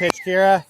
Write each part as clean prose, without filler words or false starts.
pitch, Kira.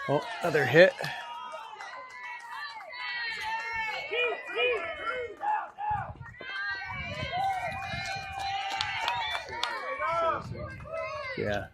Oh, another hit. Yeah.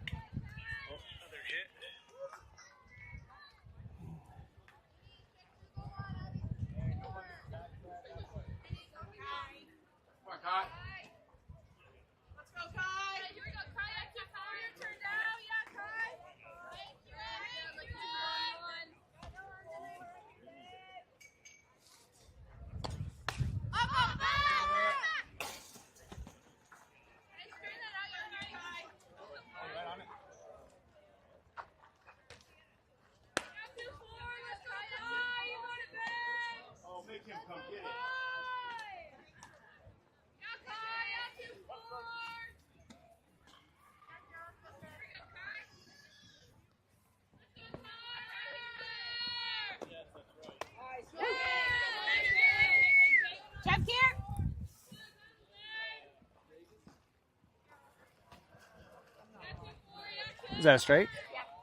Is that a strike?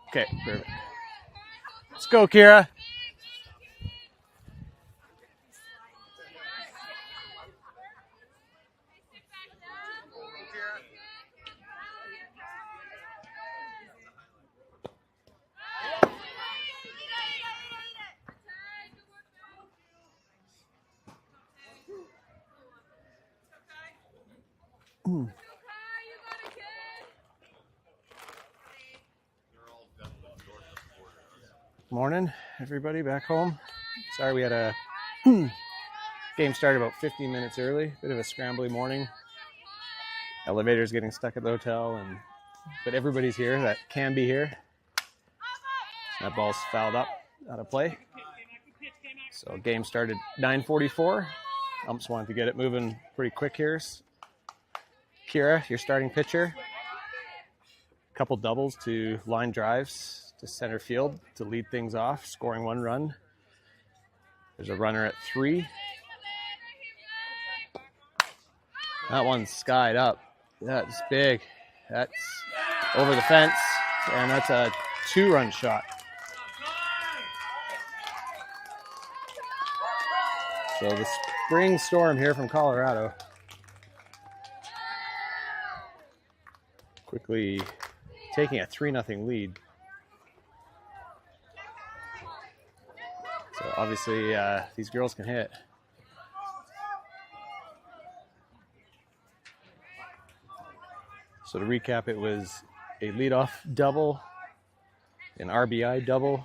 Okay, perfect. Let's go, Kira. Morning, everybody back home. Sorry we had a game started about 15 minutes early. Bit of a scrambly morning. Elevators getting stuck at the hotel, but everybody's here that can be here. That ball's fouled up out of play. So game started 9:44. Umps wanted to get it moving pretty quick here. Kira, your starting pitcher. A couple doubles to line drives to center field to lead things off, scoring one run. There's a runner at 3. That one's skied up. That's big. That's over the fence, and that's a 2-run shot. So the spring storm here from Colorado. Quickly taking a 3-0 lead. So obviously these girls can hit. So to recap, it was a leadoff double, an RBI double,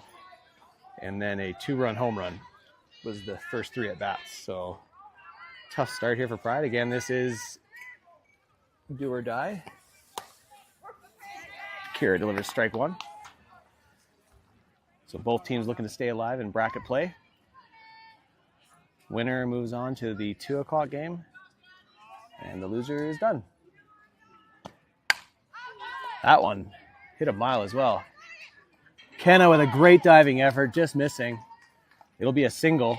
and then a 2-run home run was the first 3 at bats. So tough start here for Pride. Again, this is do or die. Kira delivers strike 1. So both teams looking to stay alive in bracket play. Winner moves on to the 2 o'clock game, and the loser is done. That one hit a mile as well. Kenna with a great diving effort, just missing. It'll be a single.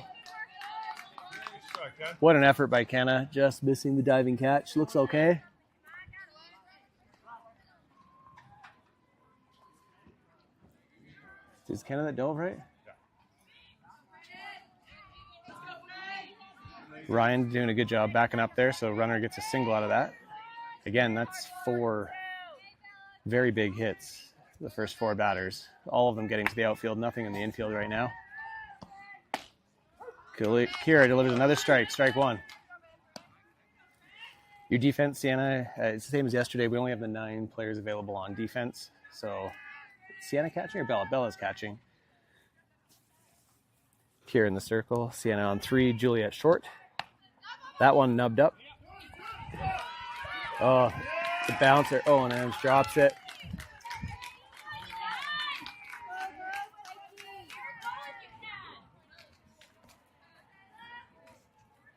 What an effort by Kenna, just missing the diving catch. Looks okay. Is Kenna that dove, right? Ryan doing a good job backing up there, so runner gets a single out of that. Again, that's 4 very big hits, the first 4 batters. All of them getting to the outfield, nothing in the infield right now. Kira delivers another strike, strike 1. Your defense, Sienna, it's the same as yesterday. We only have the 9 players available on defense. So, Sienna catching or Bella? Bella's catching. Kira in the circle. Sienna on 3, Juliet short. That one nubbed up. Oh, The bouncer. Oh, and Adams drops it.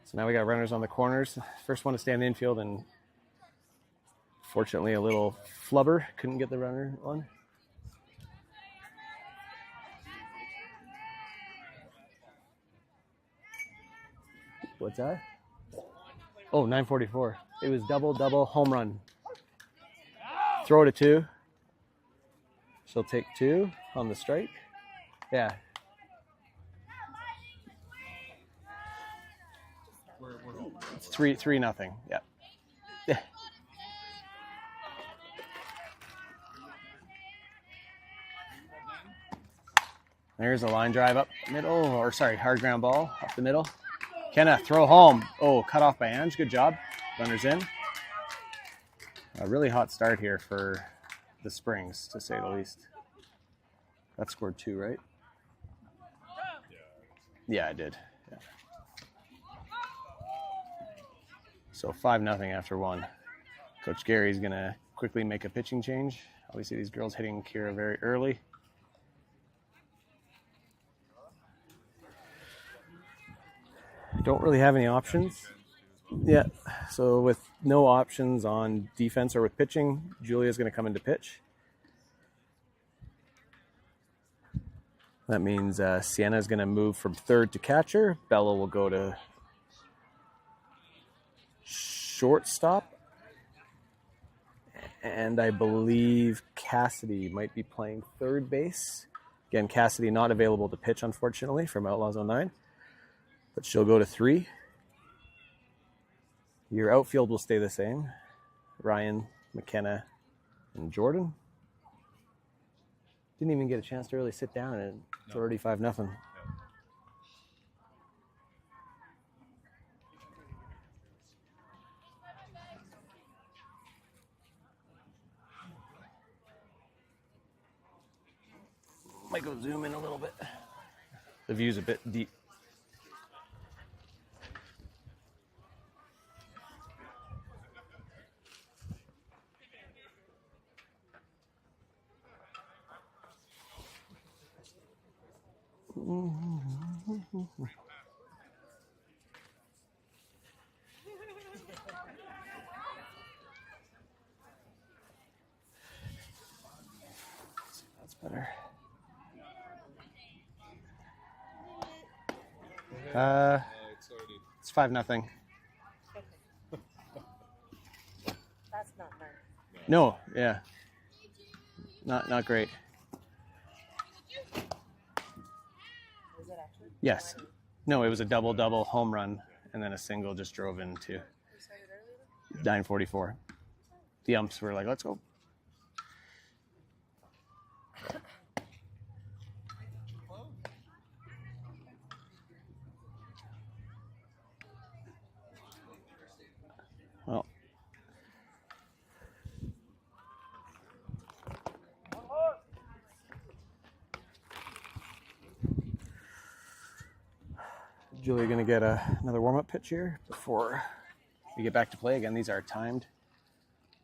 So now we got runners on the corners. First one to stay in the infield, and fortunately a little flubber. Couldn't get the runner on. What's that? Oh, 944. It was double home run. Throw to 2. She'll take 2 on the strike. Yeah. It's 3-0. Yeah. Yeah. There's a line drive up middle, or sorry, hard ground ball up the middle. Kenna, throw home. Oh, cut off by Ange. Good job. Runners in. A really hot start here for the Springs, to say the least. That scored 2, right? Yeah, I did. Yeah. So 5-0 after 1. Coach Gary's going to quickly make a pitching change. Obviously, these girls hitting Kira very early. Don't really have any options. Yeah, so with no options on defense or with pitching, Julia's going to come into pitch. That means Sienna is going to move from third to catcher. Bella will go to shortstop. And I believe Cassidy might be playing third base. Again, Cassidy not available to pitch, unfortunately, from Outlaws 09. But she'll go to 3. Your outfield will stay the same. Ryan, McKenna, and Jordan. Didn't even get a chance to really sit down, and it's already 5-0. Might go zoom in a little bit. The view's a bit deep. That's better. It's 5-0. That's not nice. No, yeah. Not great. Is it actually? Yes. No, it was a double home run, and then a single just drove into 944. The umps were like, let's go. Well, Julia going to get another warm-up pitch here before we get back to play. Again, these are timed.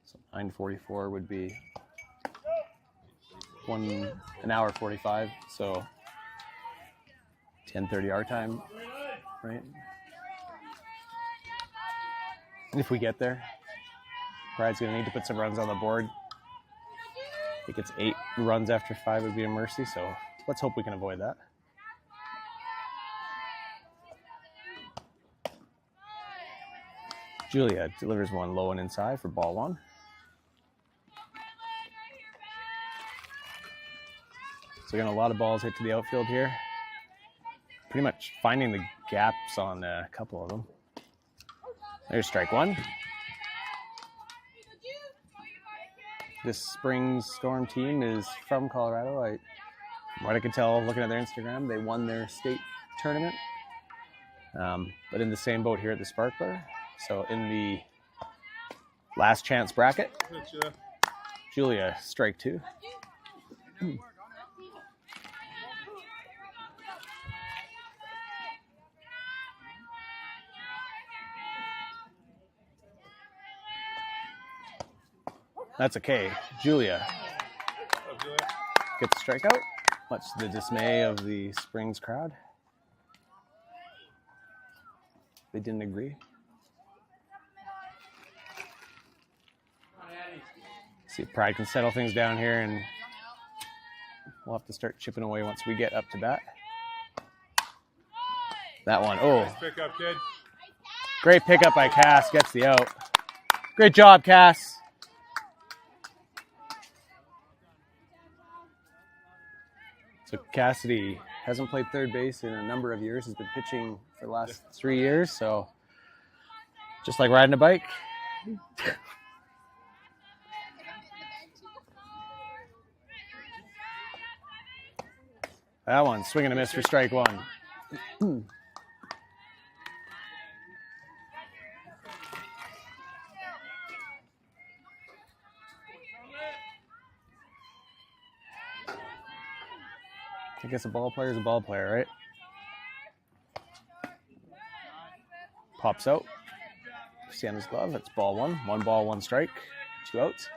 So 9:44 would be an hour 45. So 10:30 our time, right? And if we get there, Pride's going to need to put some runs on the board. I think it's 8 runs after 5 would be a mercy. So let's hope we can avoid that. Julia delivers one low and inside for ball 1. So again, a lot of balls hit to the outfield here. Pretty much finding the gaps on a couple of them. There's strike 1. This Springs Storm team is from Colorado. From what I could tell looking at their Instagram, they won their state tournament. But in the same boat here at the Spark Bar. So in the last chance bracket, Julia, strike 2. That's a K. Julia gets a strikeout, much to the dismay of the Springs crowd. They didn't agree. See if Pride can settle things down here, and we'll have to start chipping away once we get up to bat. That one, oh. Nice pickup, kid. Great pickup by Cass, gets the out. Great job, Cass. So Cassidy hasn't played third base in a number of years. He's been pitching for the last 3 years, so just like riding a bike. That one, swing and a miss for strike one. I guess a ball player is a ball player, right? Pops out. Sienna's glove. That's ball one. 1 ball, 1 strike. 2 outs.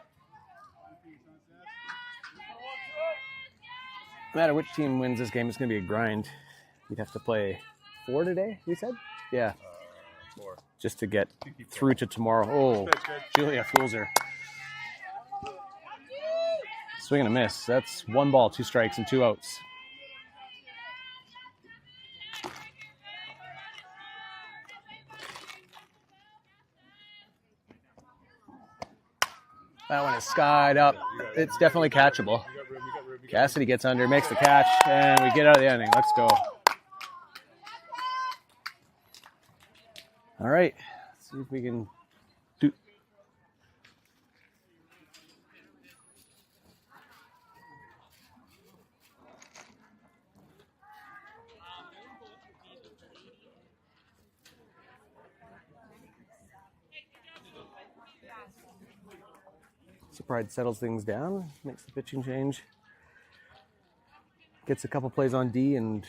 No matter which team wins this game, it's going to be a grind. We'd have to play 4 today, we said? Yeah. 4. Just to get through to tomorrow. Oh, Good, good. Julia fools her. Swing and a miss. That's 1 ball, 2 strikes, and 2 outs. That one is skied up. It's definitely catchable. Cassidy gets under, makes the catch, and we get out of the inning. Let's go. All right. Let's see if we can do. So Pride settles things down, makes the pitching change. Gets a couple plays on D, and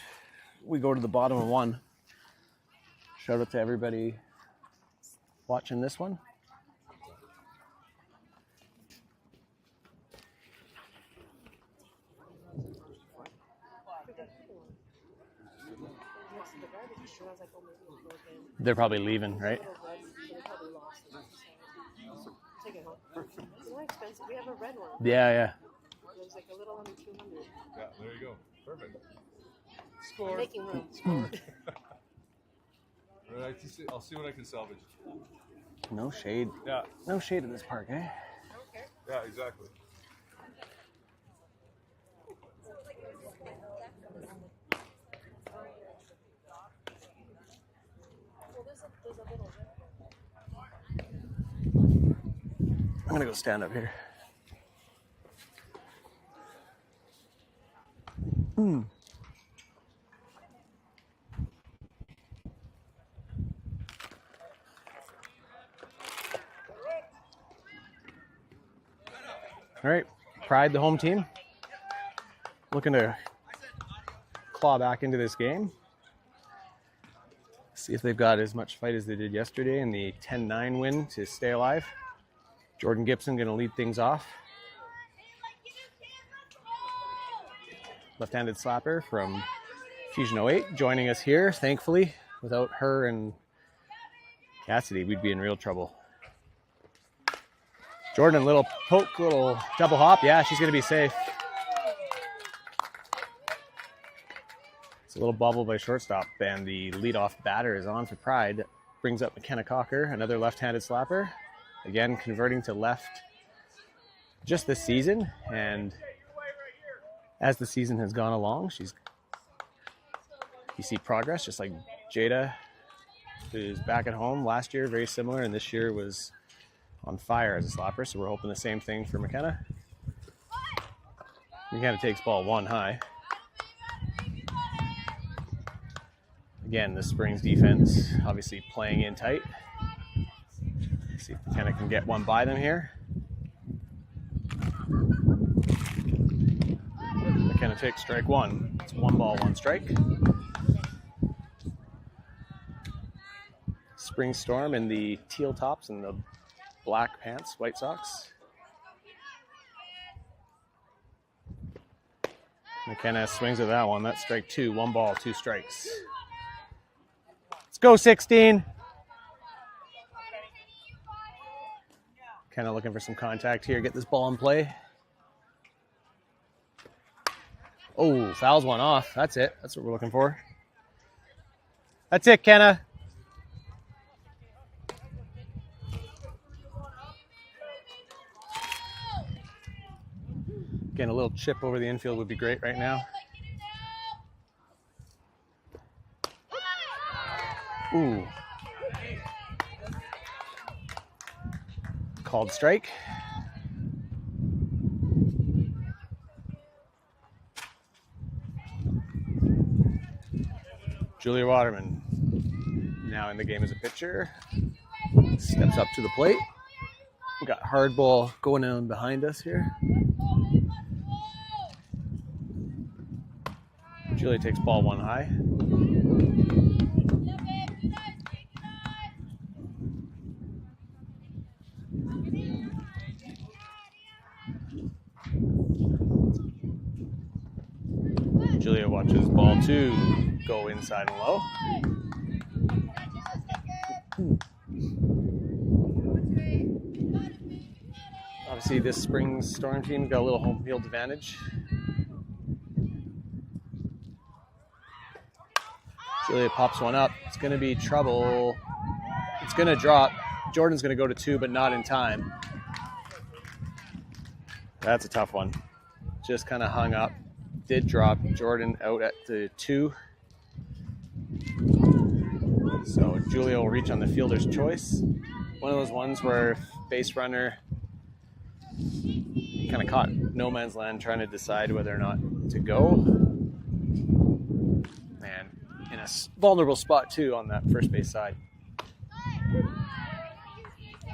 we go to the bottom of 1. Shout out to everybody watching this one. They're probably leaving, right? Expensive. We have a red one. Yeah. It was like a little under 200. Yeah, there you go. Perfect. I'm Score. making room. I'll see what I can salvage. No shade. Yeah. No shade in this park, eh? Yeah, exactly. I'm gonna go stand up here. All right, Pride, the home team, looking to claw back into this game. See if they've got as much fight as they did yesterday in the 10-9 win to stay alive. Jordan Gibson going to lead things off. Left-handed slapper from Fusion 08 joining us here, thankfully. Without her and Cassidy, we'd be in real trouble. Jordan, little poke, little double hop. Yeah, she's going to be safe. It's a little bobble by shortstop, and the leadoff batter is on for Pride. Brings up McKenna Cocker, another left-handed slapper. Again, converting to left just this season, and as the season has gone along, you see progress, just like Jada, who's back at home last year, very similar, and this year was on fire as a slapper, so we're hoping the same thing for McKenna. McKenna takes ball 1 high. Again, the Springs defense obviously playing in tight. See if McKenna can get one by them here. McKenna takes strike 1. It's 1 ball, 1 strike. Spring Storm in the teal tops and the black pants, White Sox. McKenna swings at that one. That's strike 2. 1 ball, 2 strikes. Let's go, 16. Kind of looking for some contact here. Get this ball in play. Oh, fouls one off. That's it. That's what we're looking for. That's it, Kenna. Again, a little chip over the infield would be great right now. Ooh. Called strike. Julia Waterman, now in the game as a pitcher, steps up to the plate. We got hardball going on behind us here. Julia takes ball 1 high. Julia watches ball 2 go inside and low. Obviously, this spring's Storm team got a little home field advantage. Julia pops one up. It's going to be trouble. It's going to drop. Jordan's going to go to 2, but not in time. That's a tough one. Just kind of hung up. Did drop. Jordan out at the 2. So Julia will reach on the fielder's choice. One of those ones where base runner kind of caught no man's land trying to decide whether or not to go. And in a vulnerable spot too on that first base side.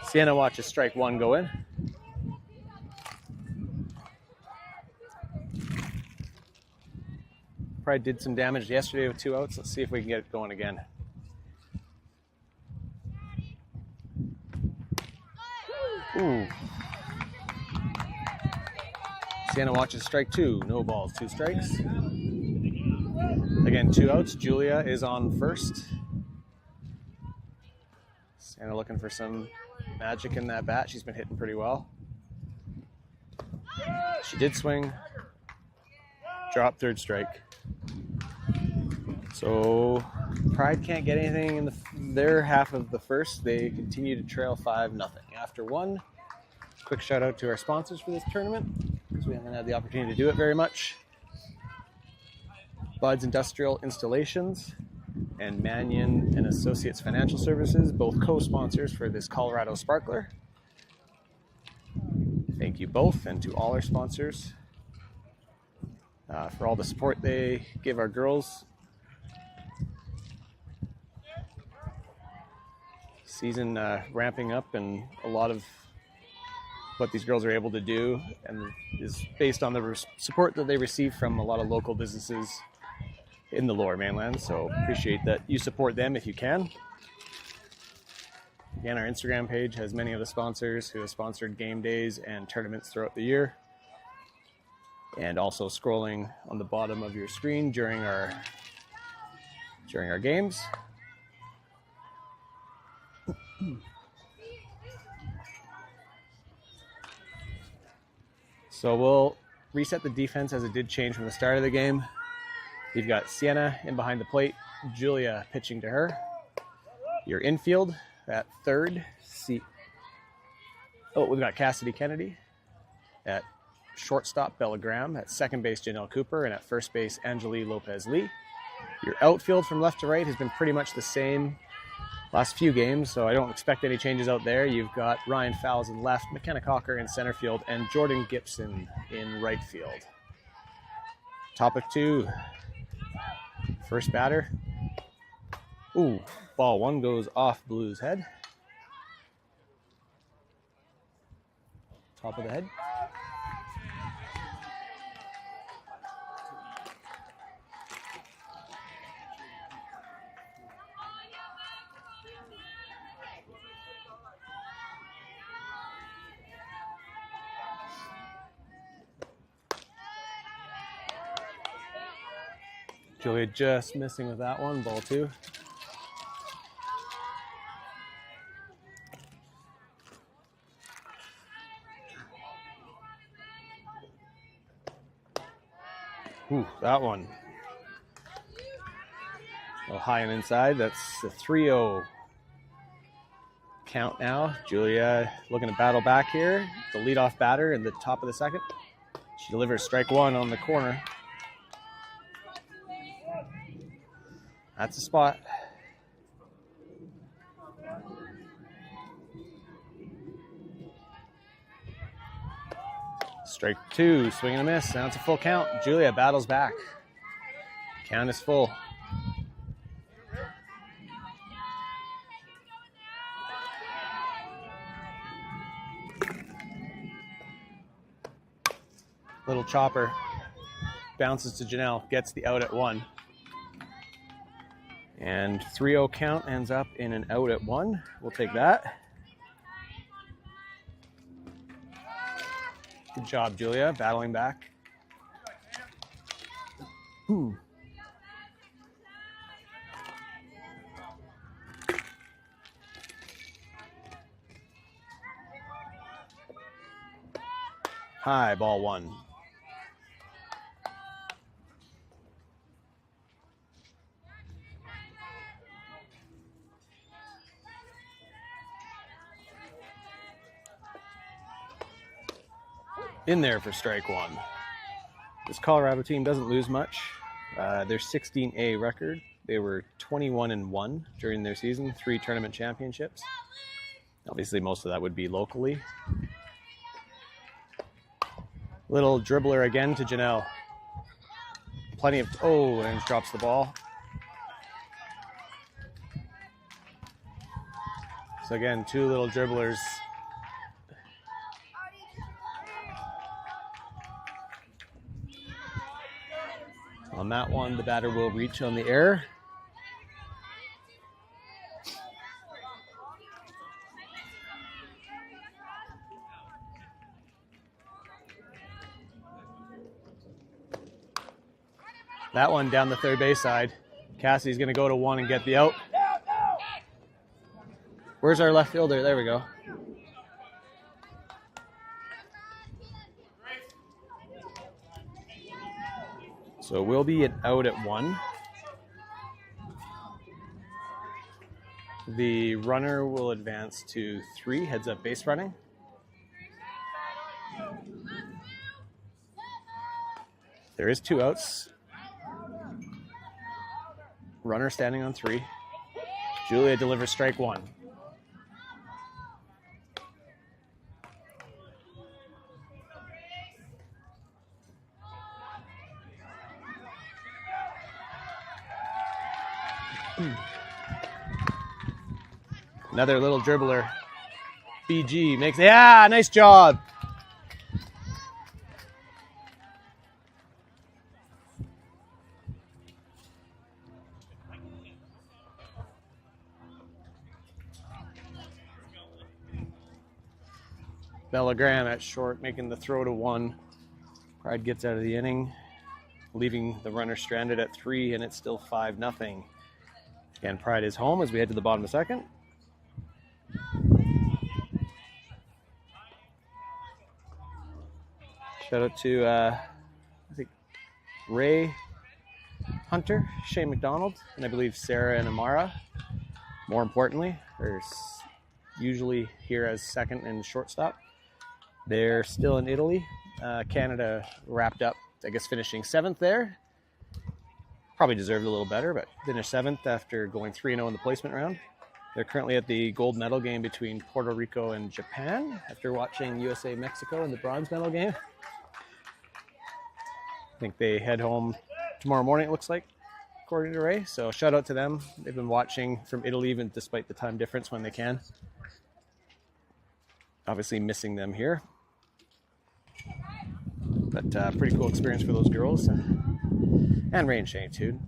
Sienna watches strike 1 go in. Probably did some damage yesterday with 2 outs. Let's see if we can get it going again. Ooh. Sienna watches strike 2. No balls, 2 strikes. Again, 2 outs. Julia is on first. Sienna looking for some magic in that bat. She's been hitting pretty well. She did swing. Drop, 3rd strike. So Pride can't get anything in their half of the first. They continue to trail 5-0. After 1, quick shout out to our sponsors for this tournament because we haven't had the opportunity to do it very much. Bud's Industrial Installations and Mannion and Associates Financial Services, both co-sponsors for this Colorado Sparkler. Thank you both, and to all our sponsors for all the support they give our girls. Season ramping up, and a lot of what these girls are able to do and is based on the support that they receive from a lot of local businesses in the Lower Mainland. So appreciate that you support them if you can. Again, our Instagram page has many of the sponsors who have sponsored game days and tournaments throughout the year. And also scrolling on the bottom of your screen during our games. So we'll reset the defense as it did change from the start of the game. You've got Sienna in behind the plate, Julia pitching to her. Your infield at 3rd. We've got Cassidy Kennedy. At shortstop, Bella Graham. At 2nd base, Janelle Cooper. And at 1st base, Angelique Lopez-Lee. Your outfield from left to right has been pretty much the same last few games, so I don't expect any changes out there. You've got Ryan Fowles in left, McKenna Cocker in center field, and Jordan Gibson in right field. Topic 2. First batter. Ooh, ball 1 goes off Blue's head. Top of the head. Julia just missing with that one, ball 2. Ooh, that one. A little high and inside. That's the 3-0 count now. Julia looking to battle back here. The leadoff batter in the top of the second. She delivers strike 1 on the corner. That's the spot. Strike 2, swing and a miss. Now it's a full count. Julia battles back. Count is full. Little chopper bounces to Janelle, gets the out at 1. And 3-0 count ends up in an out at 1. We'll take that. Good job, Julia, battling back. High, ball 1. In there for strike 1. This Colorado team doesn't lose much. Their 16A record, they were 21-1 during their season, 3 tournament championships. Obviously, most of that would be locally. Little dribbler again to Janelle. Plenty of, and drops the ball. So again, 2 little dribblers. On that one, the batter will reach on the air. That one down the third base side. Cassie's going to go to 1 and get the out. Where's our left fielder? There we go. So we'll be an out at 1. The runner will advance to 3, heads up base running. There is 2 outs. Runner standing on 3. Julia delivers strike 1. Another little dribbler. BG makes, nice job. Bella Graham at short, making the throw to 1. Pride gets out of the inning, leaving the runner stranded at 3, and it's still 5-0. Again, Pride is home as we head to the bottom of the second. Shout out to, I think, Ray Hunter, Shane McDonald, and I believe Sarah and Amara. More importantly, are usually here as second and shortstop. They're still in Italy. Canada wrapped up, I guess, finishing 7th there. Probably deserved a little better, but finished 7th after going 3-0 in the placement round. They're currently at the gold medal game between Puerto Rico and Japan after watching USA-Mexico in the bronze medal game. I think they head home tomorrow morning, it looks like, according to Ray. So shout out to them. They've been watching from Italy, even despite the time difference when they can. Obviously missing them here. But pretty cool experience for those girls. And Ray and Shane, too.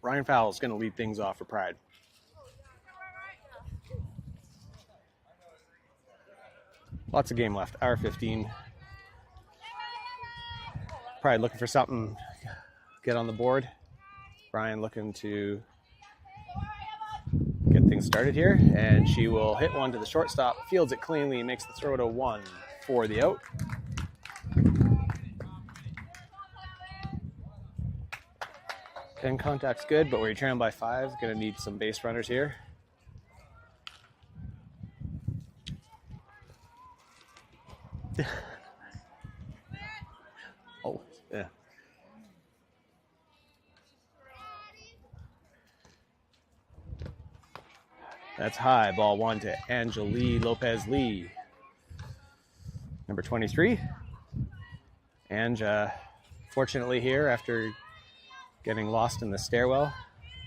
Ryan Fowles going to lead things off for Pride. Lots of game left. Hour 15. Pride looking for something. Get on the board. Brian looking to get things started here. And she will hit one to the shortstop. Fields it cleanly. Makes the throw to 1 for the out. Pin contact's good, but we're trailing by 5. Gonna need some base runners here. Oh, yeah. That's high. Ball 1 to Angeli Lopez-Lee. Number 23. Ange, fortunately here, after getting lost in the stairwell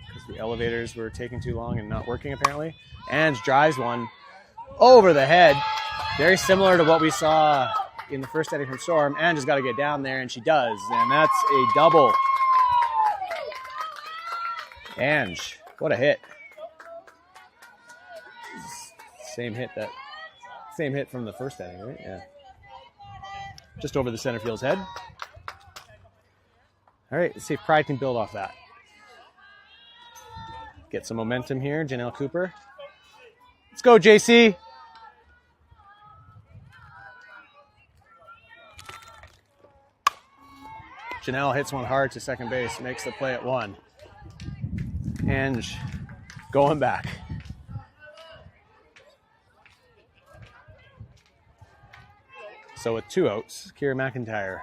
because the elevators were taking too long and not working apparently. Ange drives one over the head. Very similar to what we saw in the first inning from Storm. Ange has got to get down there, and she does. And that's a double. Ange, what a hit. Same hit from the first inning, right? Yeah. Just over the center field's head. All right, let's see if Pride can build off that. Get some momentum here, Janelle Cooper. Let's go, JC. Janelle hits one hard to second base, makes the play at 1. Ange going back. So with 2 outs, Kira McIntyre.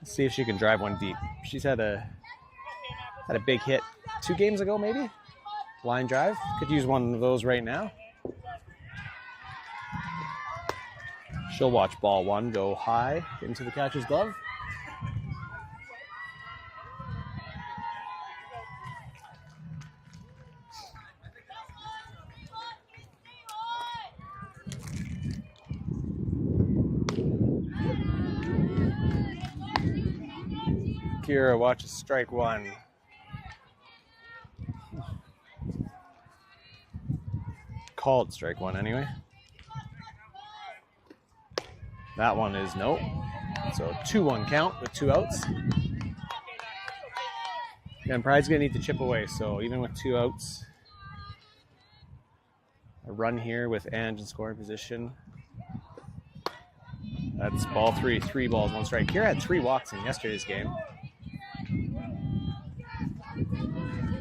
Let's see if she can drive one deep. She's had a big hit 2 games ago, maybe. Line drive. Could use one of those right now. She'll watch ball 1 go high into the catcher's glove. Kira watches strike 1. Called strike 1 anyway. That one is no. So 2-1 count with 2 outs. And Pride's going to need to chip away. So even with 2 outs, a run here with Ange in scoring position. That's ball 3. 3 balls, 1 strike. Kira had 3 walks in yesterday's game.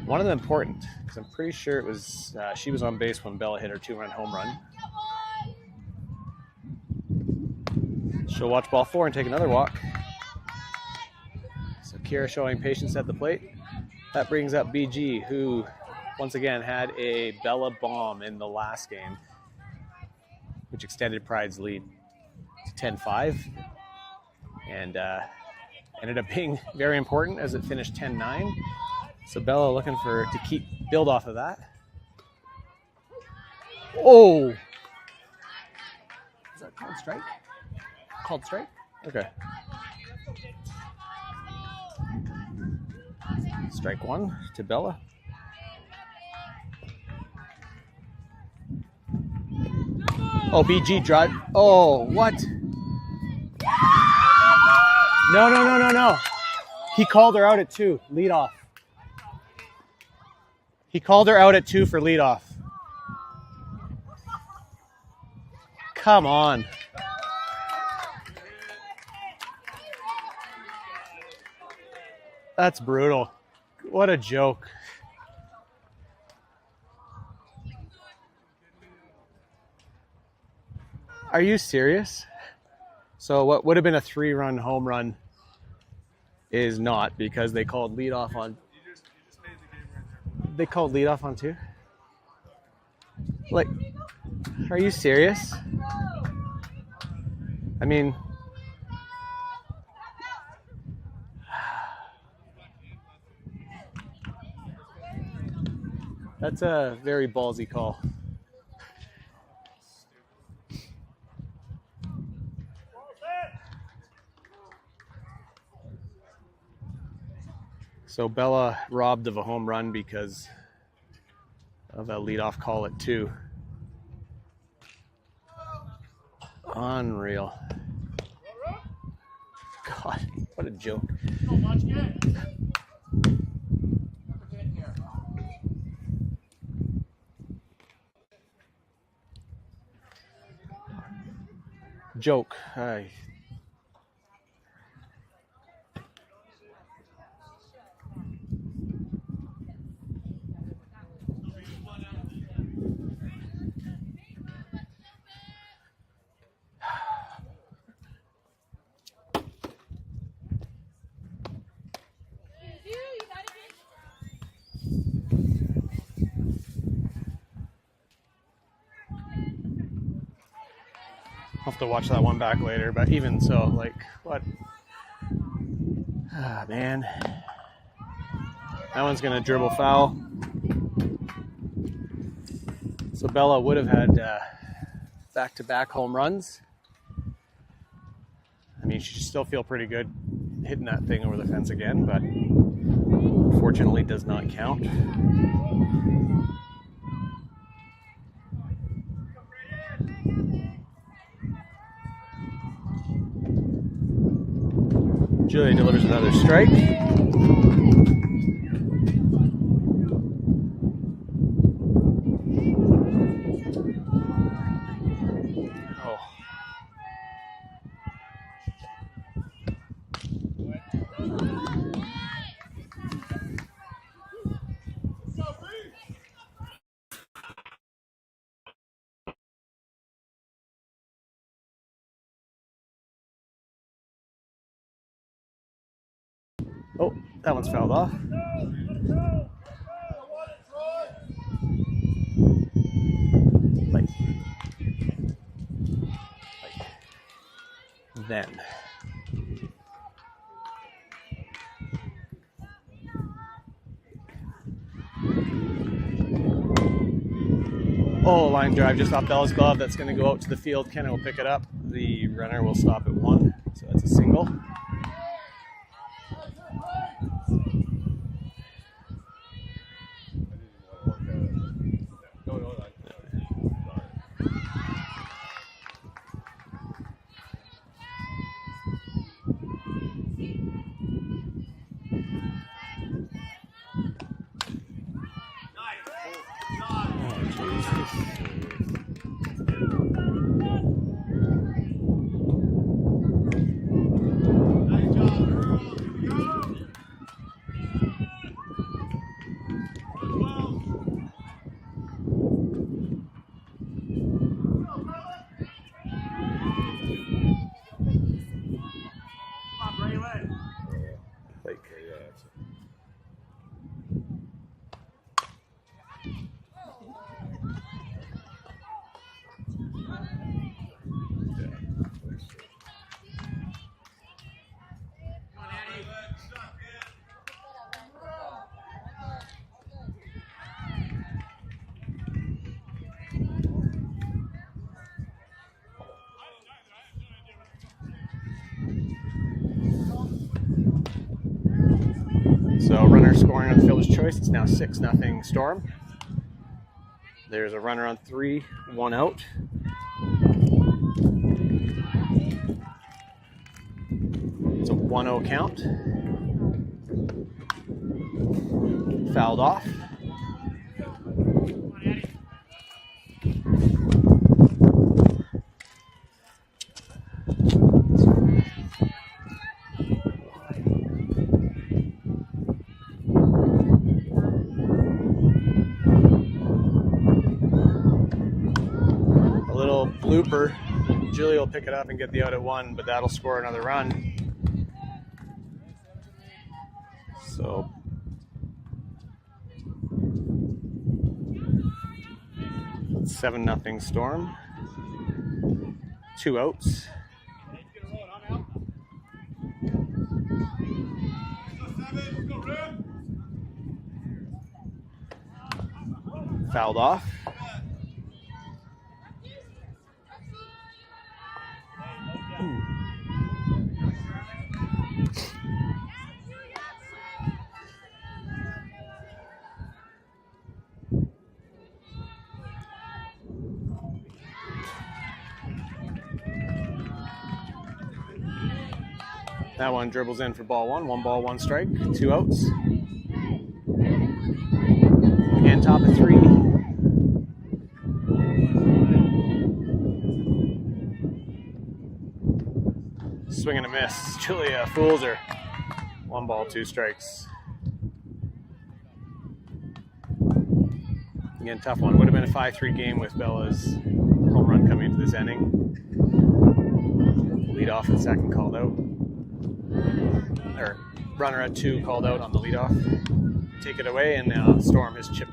One of them important, because I'm pretty sure it was she was on base when Bella hit her 2-run home run. She'll watch ball 4 and take another walk. So Kira showing patience at the plate. That brings up BG, who once again had a Bella bomb in the last game, which extended Pride's lead to 10-5. And ended up being very important as it finished 10-9. So Bella looking to build off of that. Oh! Is that called strike? Called strike? Okay. Strike 1 to Bella. Oh, BG drive. Oh, what? No. He called her out at 2, lead off. He called her out at 2 for leadoff. Come on. That's brutal. What a joke. Are you serious? So what would have been a 3-run home run is not, because they called leadoff on. They called leadoff on 2? Like, are you serious? I mean, that's a very ballsy call. So Bella robbed of a home run because of a leadoff call at 2. Unreal. God, what a joke. Joke. I'll have to watch that one back later, but even so, like, what? Ah, man. That one's going to dribble foul. So Bella would have had back-to-back home runs. I mean, she should still feel pretty good hitting that thing over the fence again, but unfortunately does not count. Julia delivers another strike. Oh. Oh, that one's fouled off. Like then. Oh, line drive just off Bella's glove. That's going to go out to the field. Kenna will pick it up. The runner will stop at 1, so that's a single. So runner scoring on the fielder's choice. It's now 6-0 Storm. There's a runner on 3, 1 out. It's a 1-0 count. Fouled off. Blooper. Julia will pick it up and get the out at 1, but that'll score another run. So it's 7-0 Storm. 2 outs. Fouled off. That one dribbles in for ball one. 1 ball, 1 strike, 2 outs. Again, top of 3. Swing and a miss. Julia fools her. 1 ball, 2 strikes. Again, tough one. Would have been a 5-3 game with Bella's home run coming into this inning. Lead off and second called out. Or runner at 2 called out on the leadoff. Take it away, and now Storm has chipped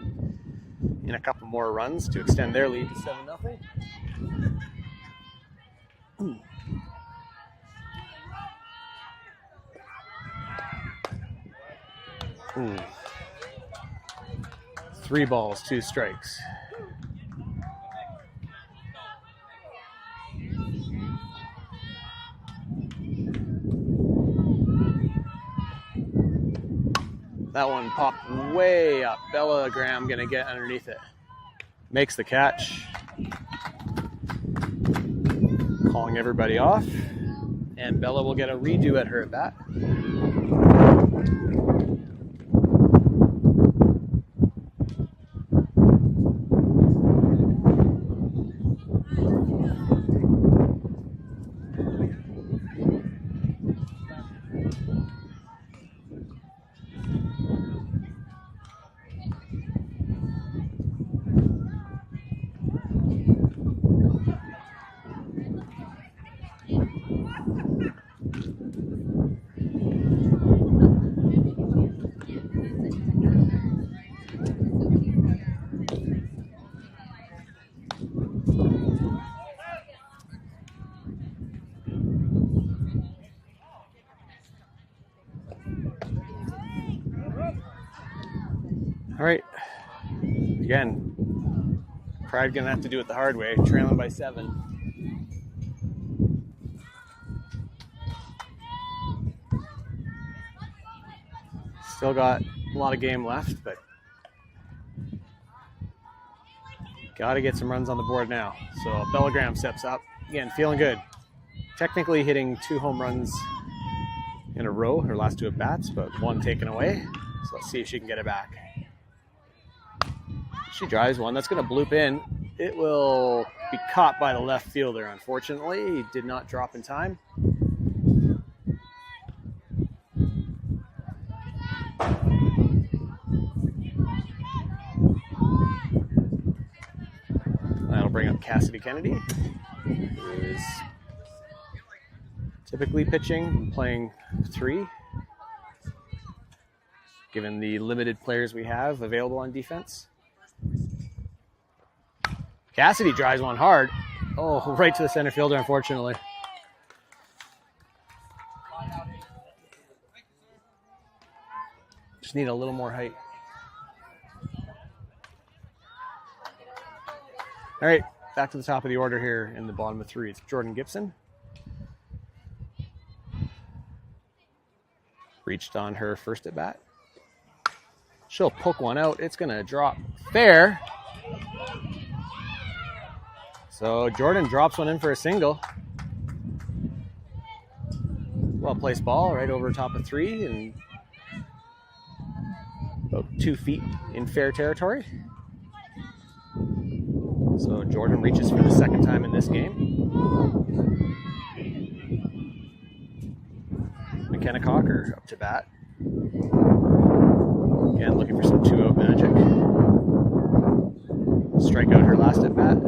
in a couple more runs to extend their lead to 7-0. Ooh. 3 balls, 2 strikes. That one popped way up. Bella Graham gonna get underneath it. Makes the catch. Calling everybody off. And Bella will get a redo at her at bat. All right. Again, Pride gonna have to do it the hard way, trailing by 7. Still got a lot of game left, but got to get some runs on the board now. So Bella Graham steps up. Again, feeling good. Technically hitting 2 home runs in a row, her last 2 at bats, but 1 taken away. So let's see if she can get it back. She drives one. That's going to bloop in. It will be caught by the left fielder, unfortunately. He did not drop in time. That'll bring up Cassidy Kennedy, who is typically pitching and playing 3, given the limited players we have available on defense. Cassidy drives one hard. Oh, right to the center fielder, unfortunately. Just need a little more height. All right, back to the top of the order here in the bottom of 3. It's Jordan Gibson. Reached on her first at bat. She'll poke one out. It's going to drop fair. So Jordan drops one in for a single. Well-placed ball right over top of 3 and about 2 feet in fair territory. So Jordan reaches for the second time in this game. McKenna Cocker up to bat. Again, looking for some 2-out magic. Strike out her last at bat.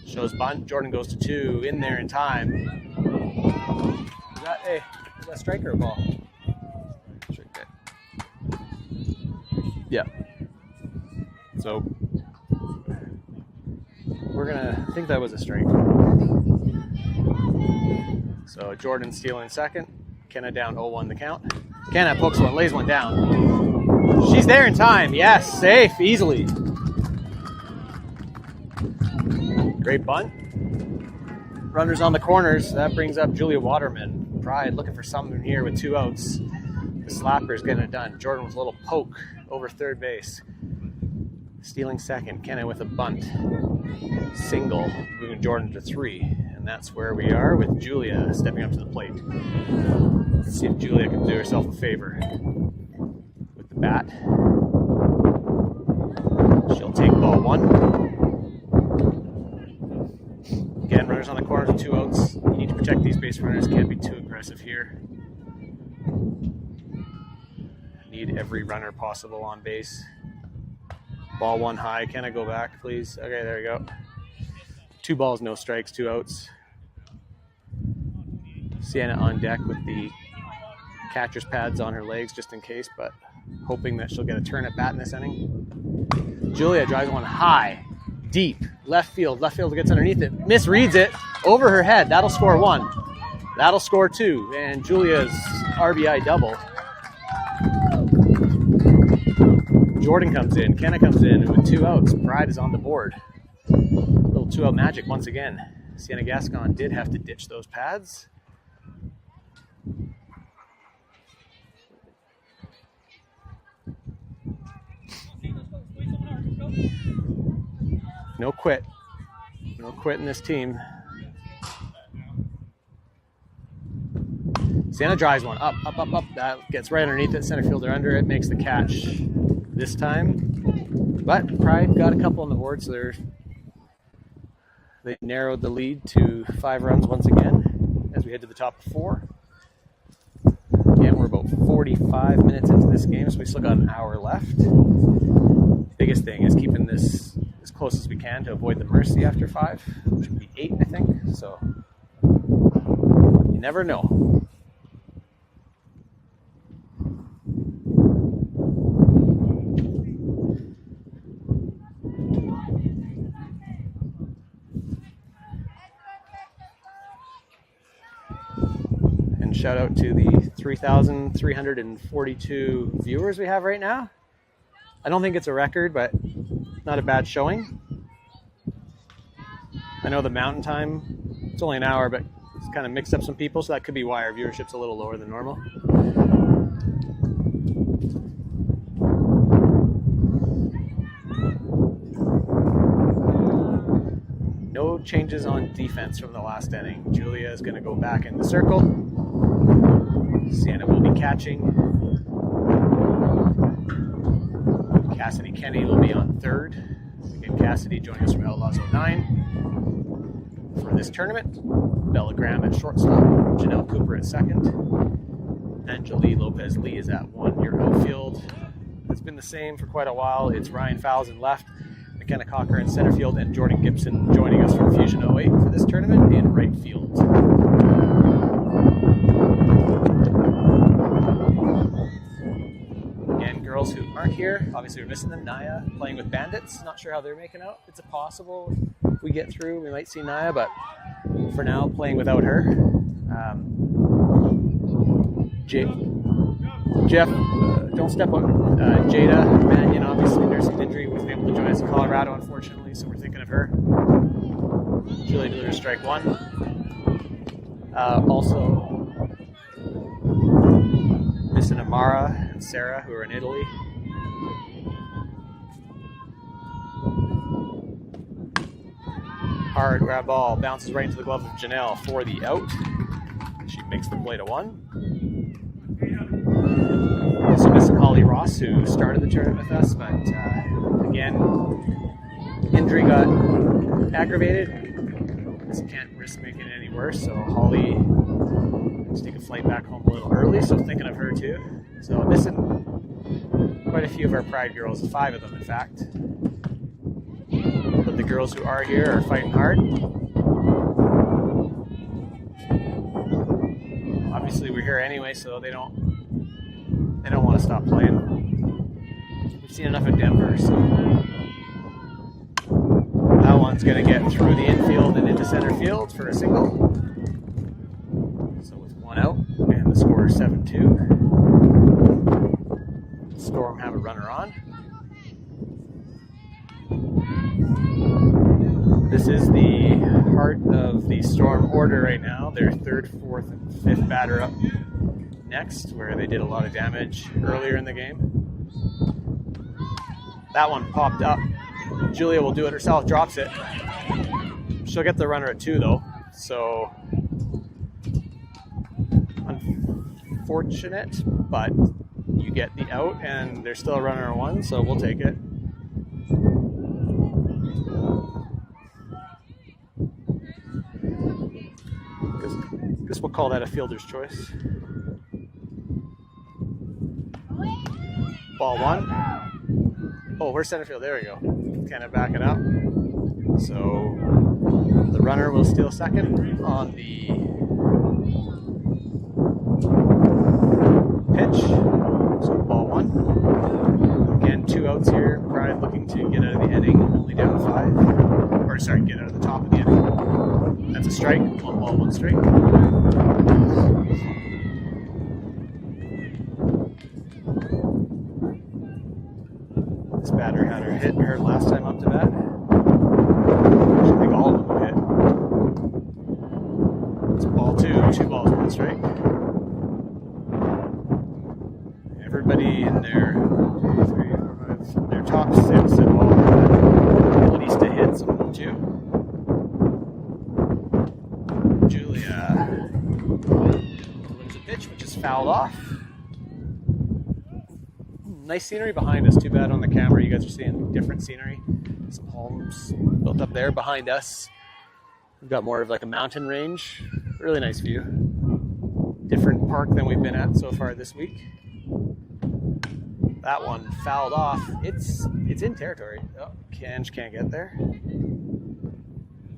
Shows bunt. Jordan goes to 2. In there in time. Is that a strike or a ball? Strike that. Yeah. So we're gonna think that was a strike. So Jordan stealing second. Kenna down 0-1 the count. Kenna pokes one, lays one down. She's there in time. Yes, safe, easily. Great bunt. Runners on the corners. That brings up Julia Waterman. Pride looking for something here with 2 outs. The slapper's getting it done. Jordan with a little poke over third base. Stealing second. Kenna with a bunt. Single. Moving Jordan to 3. And And that's where we are with Julia stepping up to the plate. Let's see if Julia can do herself a favor with the bat. She'll take ball 1. Again, runners on the corners with 2 outs. You need to protect these base runners. Can't be too aggressive here. Need every runner possible on base. Ball 1 high. Can I go back, please? Okay, there we go. 2 balls, no strikes, 2 outs. Sienna on deck with the catcher's pads on her legs just in case, but hoping that she'll get a turn at bat in this inning. Julia drives one high, deep, left field. Left field gets underneath it, misreads it, over her head. That'll score 1. That'll score 2, and Julia's RBI double. Jordan comes in, Kenna comes in, and with 2 outs, Pride is on the board. Little 2-out magic once again. Sienna Gascon did have to ditch those pads. No quit. No quit in this team. Sienna drives one up. That gets right underneath it. Center fielder under it, makes the catch this time. But Pride got a couple on the board, so they narrowed the lead to 5 runs once again as we head to the top of 4. Again, we're about 45 minutes into this game, so we still got an hour left. Biggest thing is keeping this as close as we can to avoid the mercy after 5, which would be 8, I think. So you never know. And shout out to the 3,342 viewers we have right now. I don't think it's a record, but not a bad showing. I know the mountain time, it's only an hour, but it's kind of mixed up some people, so that could be why our viewership's a little lower than normal. No changes on defense from the last inning. Julia is going to go back in the circle. Sienna will be catching. Cassidy Kenny will be on third. Again, Cassidy joining us from Outlaws 09 for this tournament. Bella Graham at shortstop. Janelle Cooper at second. Anjali Lopez-Lee is at 1. Your outfield has been the same for quite a while. It's Ryan Fowles in left, McKenna Cocker in center field, and Jordan Gibson joining us from Fusion 08 for this tournament in right field. Girls who aren't here, obviously we're missing them. Naya playing with Bandits, not sure how they're making out. It's a possible if we get through we might see Naya, but for now playing without her. Jeff, don't step on Jada Mannion, obviously nursing injury, wasn't able to join us in Colorado unfortunately, so we're thinking of her. Julia delivers strike 1. Also missing Amara and Sarah, who are in Italy. Hard grab ball, bounces right into the glove of Janelle for the out. She makes the play to 1. Also missing Holly Ross, who started the tournament with us, but again, injury got aggravated. Just can't risk making it any worse, so Holly has to take a flight back home a little early, so thinking of her too. So missing quite a few of our Pride girls, 5 of them in fact. But the girls who are here are fighting hard. Obviously we're here anyway, so they don't want to stop playing. We've seen enough of Denver, so that one's going to get through the infield and into center field for a single. So with 1 out, and the score is 7-2. Storm have a runner on. This is the heart of the Storm order right now. Their 3rd, 4th, and 5th batter up next, where they did a lot of damage earlier in the game. That one popped up. Julia will do it herself, drops it. She'll get the runner at 2 though. So unfortunate, but you get the out, and there's still a runner on one, so we'll take it. Guess we'll call that a fielder's choice. Ball one. Oh, where's center field? There we go. Kind of back it up. So the runner will steal second on the pitch. So ball one. Again, 2 outs here. Pride looking to get out of the inning, only down 5. Or sorry, get out of the top of the inning. That's a strike. 1 ball, 1 strike. This batter had her hit her last time up to bat. I think all of them hit. It's ball 2, 2 balls, 1 strike. Everybody in their top 6 have all had at least a hit, some of them too. Julia delivers a pitch, which is fouled off. Nice scenery behind us. Too bad on the camera you guys are seeing different scenery. Some homes built up there behind us. We've got more of like a mountain range. Really nice view. Different park than we've been at so far this week. That one fouled off. It's in territory. Oh, Kanj can't get there.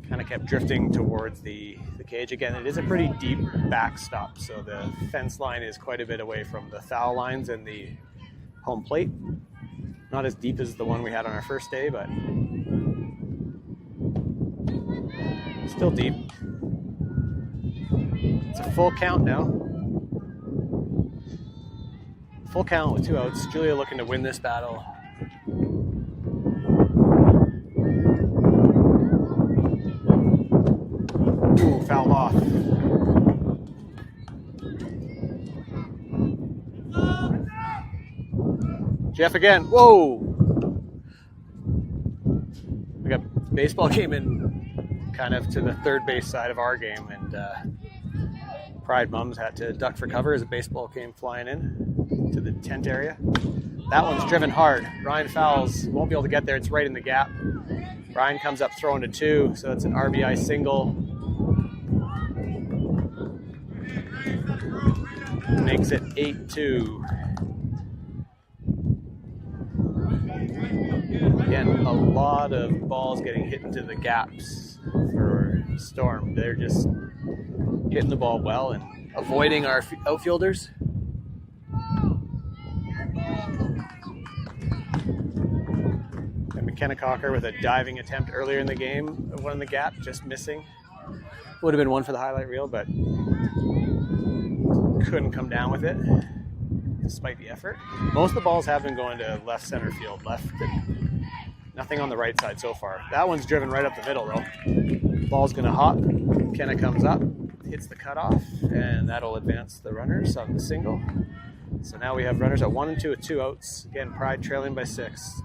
Kind of kept drifting towards the cage. Again, it is a pretty deep backstop, so the fence line is quite a bit away from the foul lines and the home plate. Not as deep as the one we had on our first day, but still deep. It's a full count now. Full count with 2 outs. Julia looking to win this battle. Ooh, fouled off. Jeff again. Whoa! We got baseball came in kind of to the third base side of our game, and Pride Mums had to duck for cover as a baseball came flying in to the tent area. That one's driven hard. Ryan Fowles won't be able to get there. It's right in the gap. Ryan comes up throwing to 2, so it's an RBI single. Makes it 8-2. Again, a lot of balls getting hit into the gaps for Storm. They're just hitting the ball well and avoiding our outfielders. And McKenna Cocker with a diving attempt earlier in the game, one in the gap, just missing. Would have been one for the highlight reel, but couldn't come down with it despite the effort. Most of the balls have been going to left center field, left, and nothing on the right side so far. That one's driven right up the middle though. Ball's gonna hop. McKenna comes up, hits the cutoff, and that'll advance the runners on the single. So now we have runners at 1 and 2 with 2 outs. Again, Pride trailing by 6.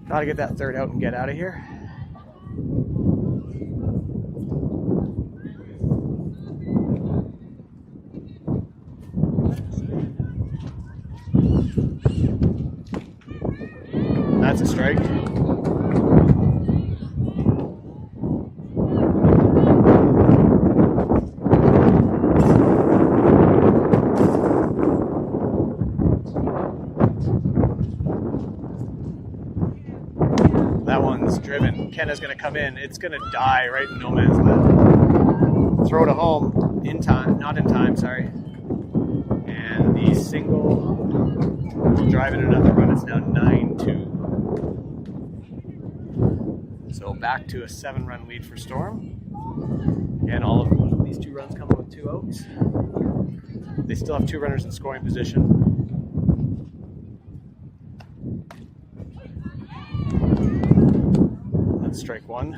Gotta get that third out and get out of here. That's a strike. That one's driven. Kenna's going to come in. It's going to die right in no man's land. Throw to home in time. Not in time, sorry. And the single will drive in another run. It's now 9-2. So back to a 7-run lead for Storm. And all of these 2 runs coming with 2 outs. They still have 2 runners in scoring position. That's strike 1.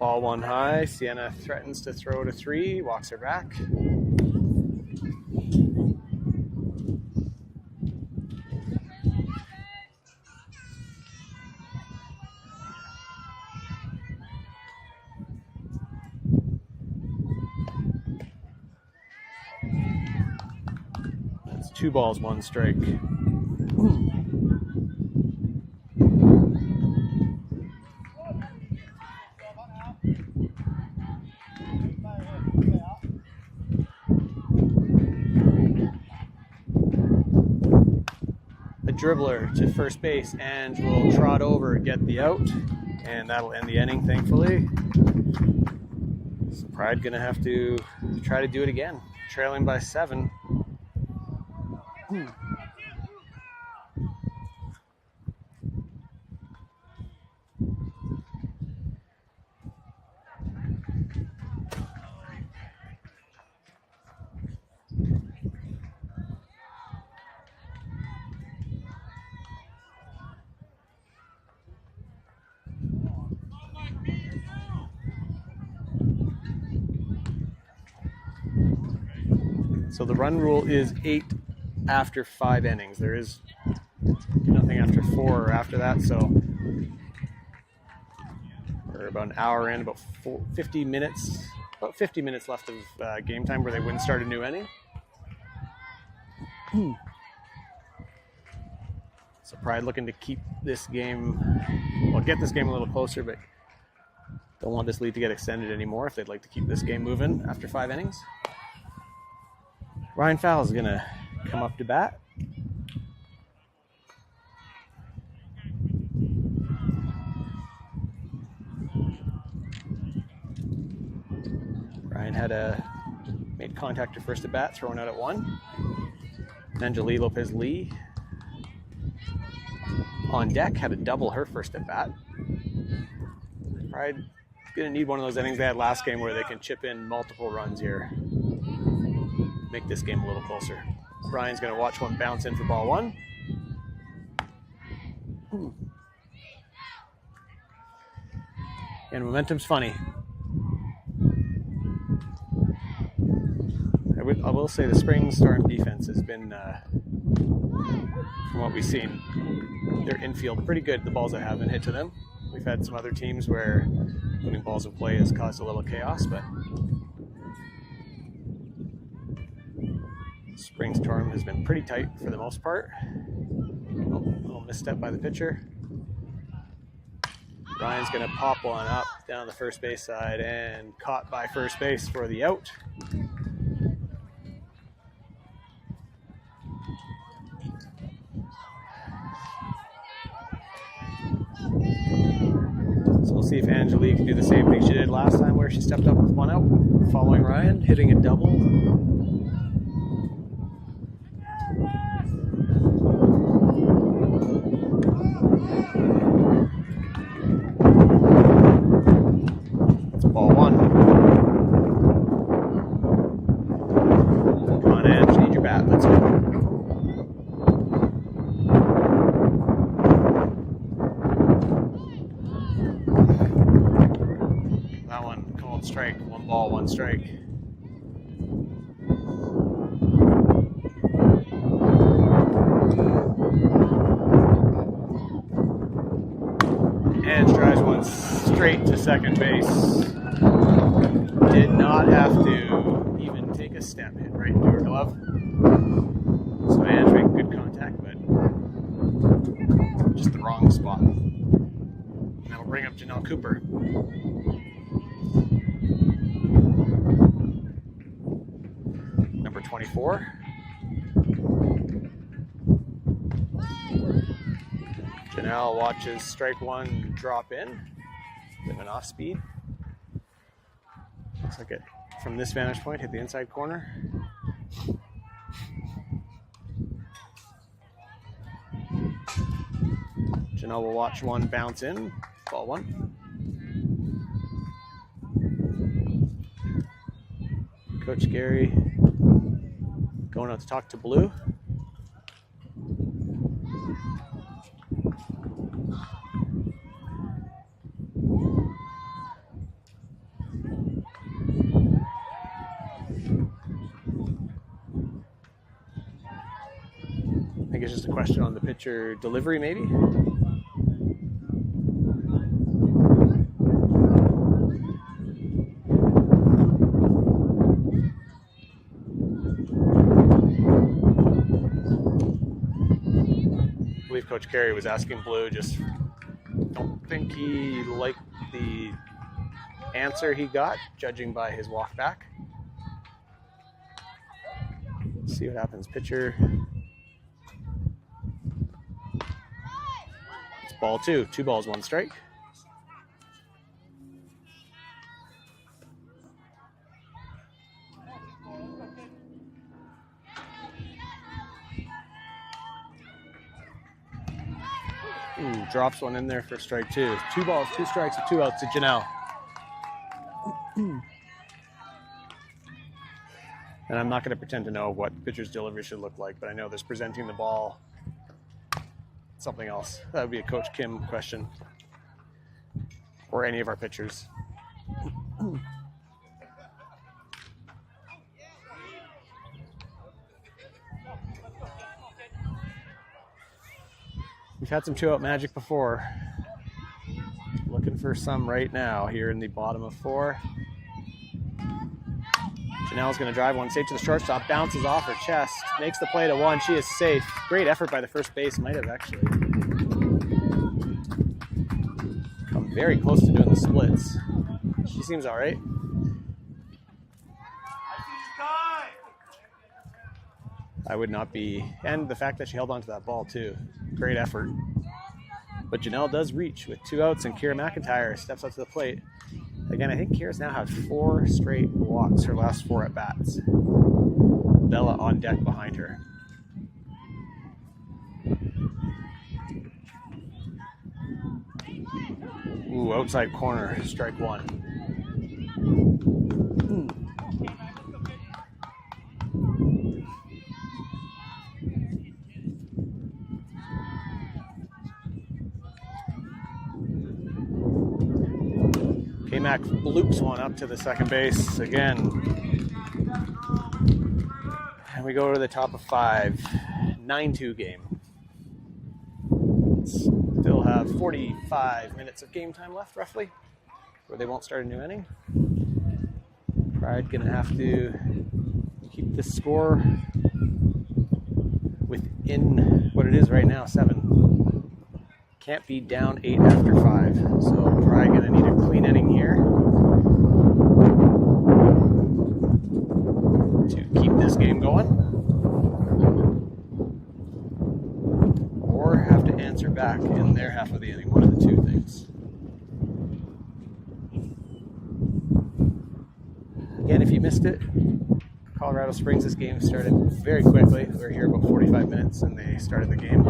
Ball one high. Sienna threatens to throw to 3, walks her back. That's 2 balls, 1 strike. Dribbler to first base and will trot over, get the out, and that'll end the inning, thankfully. So Pride gonna have to try to do it again, trailing by 7. So the run rule is 8 after 5 innings. There is nothing after 4 or after that, so we're about an hour in, about 50 minutes left of game time where they wouldn't start a new inning. So Pride looking to keep this game, well, get this game a little closer, but don't want this lead to get extended anymore if they'd like to keep this game moving after 5 innings. Ryan Fowles is going to come up to bat. Ryan made contact at first at bat, thrown out at 1. Anjali Lopez-Lee on deck, had a double her first at bat. Pride going to need one of those innings they had last game where they can chip in multiple runs here. Make this game a little closer. Brian's going to watch one bounce in for ball 1. And momentum's funny. I will say the Spring Storm defense has been, from what we've seen, their infield pretty good, the balls that have been hit to them. We've had some other teams where putting balls in play has caused a little chaos, but Spring Storm has been pretty tight for the most part. A little misstep by the pitcher. Ryan's going to pop one up down the first base side and caught by first base for the out. So we'll see if Angelique can do the same thing she did last time where she stepped up with one out, following Ryan, hitting a double. It's ball 1. Come on, Ange, need your bat. Let's go. Strike, 1 ball, 1 strike. And drives one straight to second base. Did not have to even take a step, hit right into her glove. So Ange making good contact, but just the wrong spot. And that'll bring up Janelle Cooper. Number 24. Janelle watches strike 1 drop in. Bit of an off speed. Looks like it, from this vantage point, hit the inside corner. Janelle will watch one bounce in. Ball 1. Coach Gary going out to talk to Blue. think it's just a question on the pitcher delivery, maybe. I believe Coach Carey was asking Blue, just don't think he liked the answer he got, judging by his walk back. Let's see what happens. Pitcher. It's ball 2. 2 balls, 1 strike. Ooh, drops one in there for strike 2. 2 balls, 2 strikes, with 2 outs to Janelle. And I'm not going to pretend to know what pitcher's delivery should look like, but I know there's presenting the ball, something else. That would be a Coach Kim question, or any of our pitchers. We've had some 2-out magic before. Looking for some right now here in the bottom of 4. Janelle's going to drive one straight to the shortstop, bounces off her chest, makes the play to 1. She is safe. Great effort by the first base. Might have actually come very close to doing the splits. She seems all right. I would not be, and the fact that she held on to that ball too. Great effort. But Janelle does reach with 2 outs, and Kira McIntyre steps up to the plate. Again, I think Kira's now had 4 straight walks, her last 4 at bats. Bella on deck behind her. Ooh, outside corner, strike 1. K-Mac bloops one up to the second base again. And we go to the top of 5. 9-2 game. Still have 45 minutes of game time left, roughly, where they won't start a new inning. Pride gonna have to keep this score within what it is right now, 7. Can't be down 8 after 5, so Pride gonna need a clean inning here to keep this game going, or have to answer back in their half of the inning. One of the 2 things. Again, if you missed it, Colorado Springs, this game started very quickly. We were here about 45 minutes and they started the game.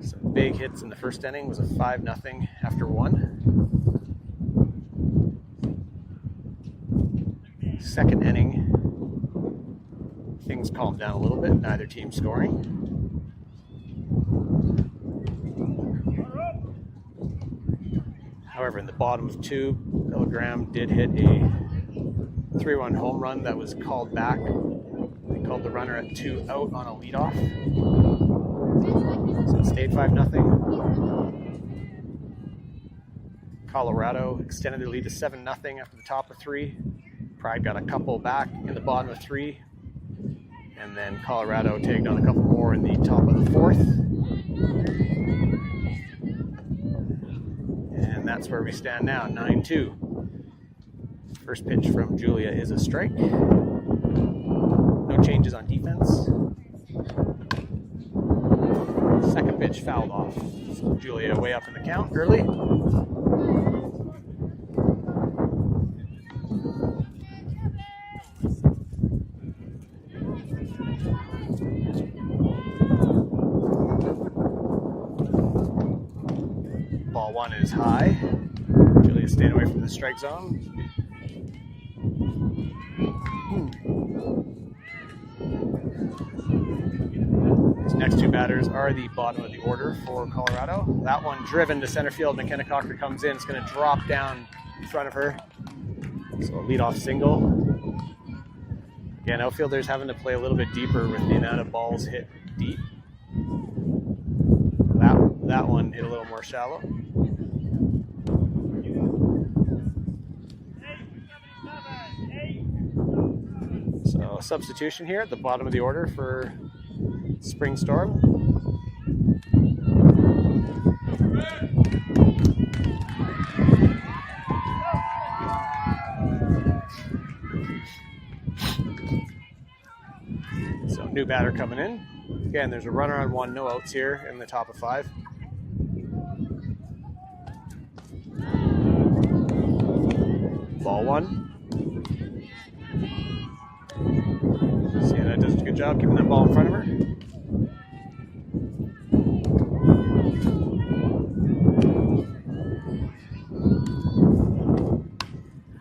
Some big hits in the first inning. Was a 5-0 after 1. Second inning, things calmed down a little bit. Neither team scoring. However, in the bottom of 2, Bella Graham did hit a 3-run home run that was called back. They called the runner at 2 out on a leadoff. So it stayed 5-0. Colorado extended their lead to 7-0 after the top of 3. Pride got a couple back in the bottom of 3. And then Colorado tagged on a couple more in the top of the 4th. And that's where we stand now, 9-2. First pitch from Julia is a strike. No changes on defense. Second pitch fouled off. So Julia way up in the count early. Ball 1 is high. Julia staying away from the strike zone. These next 2 batters are the bottom of the order for Colorado. That one driven to center field. McKenna Cocker comes in. It's going to drop down in front of her. So a leadoff single. Again, outfielders having to play a little bit deeper with the amount of balls hit deep. That one hit a little more shallow. So substitution here at the bottom of the order for Spring Storm. So new batter coming in. Again, there's a runner on one, no outs here in the top of 5. Ball 1. Sienna does a good job keeping that ball in front of her.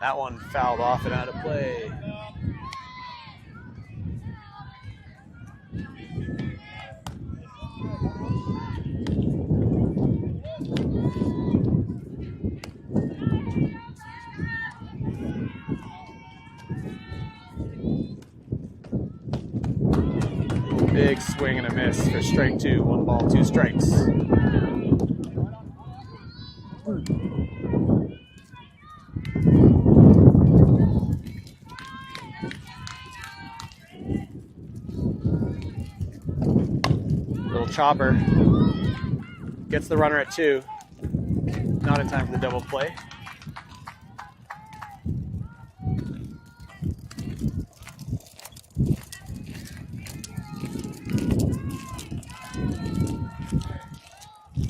That one fouled off and out of play. Big swing and a miss for strike 2. 1 ball, 2 strikes. Little chopper. Gets the runner at 2. Not in time for the double play.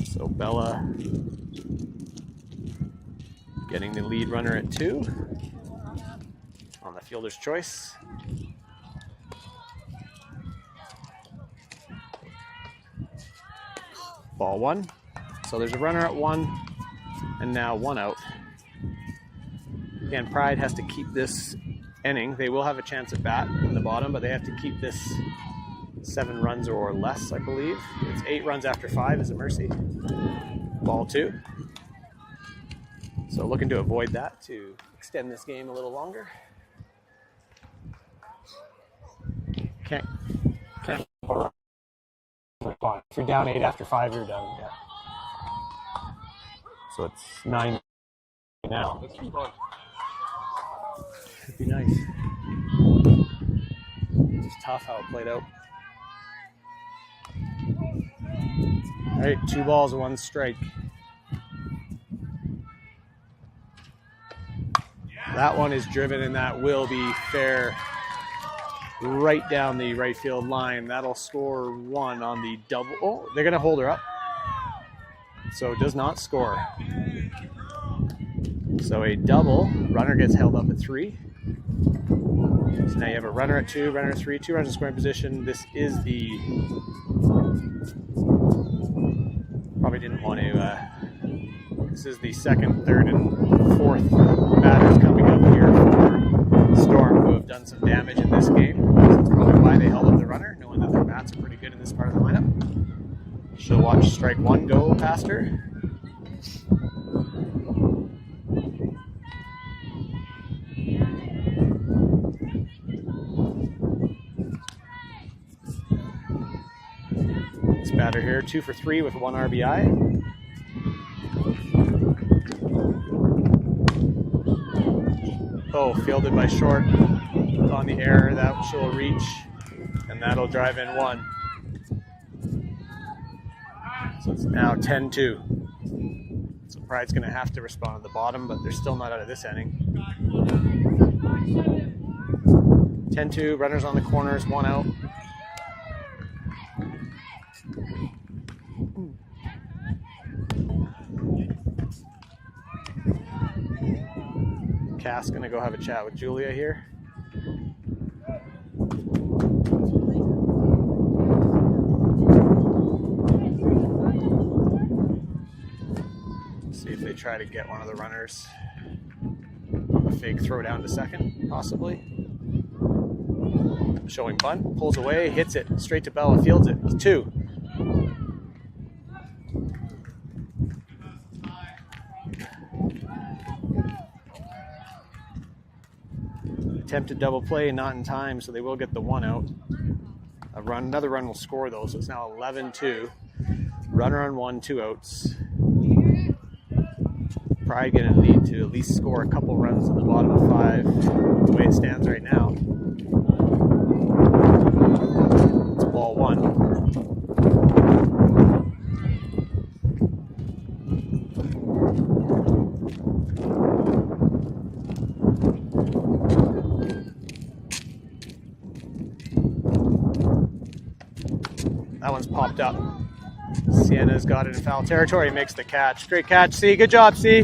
So Bella getting the lead runner at 2 on the fielder's choice. Ball 1. So there's a runner at 1 and now 1 out. Again, Pride has to keep this inning. They will have a chance at bat in the bottom, but they have to keep this 7 runs or less, I believe. It's 8 runs after 5 is a mercy. Ball 2. So looking to avoid that to extend this game a little longer. Can't. If you're down 8 after 5, you're done. Yeah. So it's 9 now. That's too fun. It'd be nice. Just tough how it played out. All right, 2 balls, 1 strike. That one is driven, and that will be fair right down the right field line. That'll score 1 on the double. Oh, they're going to hold her up. So it does not score. So a double. Runner gets held up at 3. So now you have a runner at 2, runner at 3, 2 runners in scoring position. This is the... Probably didn't want to... This is the 2nd, 3rd, and 4th batters coming up here for Storm, who have done some damage in this game. So that's probably why they held up the runner, knowing that their bats are pretty good in this part of the lineup. She'll watch strike 1 go past her. This batter here, 2 for 3 with 1 RBI. Oh, fielded by short on the air. That she'll reach, and that'll drive in 1. So it's now 10-2. So Pride's going to have to respond at the bottom, but they're still not out of this inning. 10-2, runners on the corners, 1 out. Cass going to go have a chat with Julia here. See if they try to get one of the runners. A fake throw down to second, possibly. Showing bunt, pulls away, hits it straight to Bella, fields it. 2. Attempted double play, not in time, so they will get the one out. Another run will score though, so it's now 11-2. Runner on one, 2 outs. Pride going to need to at least score a couple runs in the bottom of 5, the way it stands right now. It's ball 1. That one's popped up. Sienna's got it in foul territory, makes the catch. Great catch, C. Good job, C.